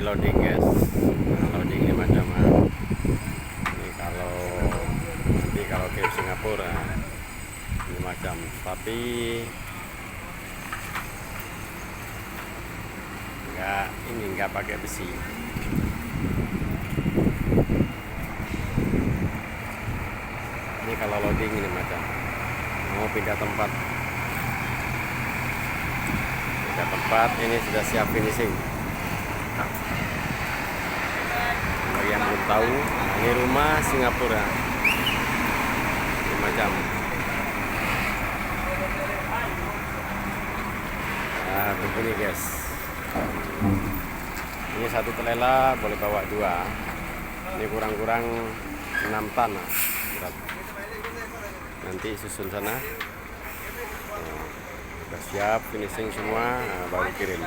loading guys. Nah, loading 5 jam. Ini kalau ke Singapura 5 jam, tapi nggak pakai besi. Ini kalau loading ini macam mau pindah tempat, ini sudah siap finishing. Bagi yang belum tahu, ini rumah Singapura 5 jam. Nah begini guys, ini satu telela boleh bawa 2. Ini kurang-kurang 6 ton berat. Nanti susun sana. Sudah siap finishing semua, baru kirim.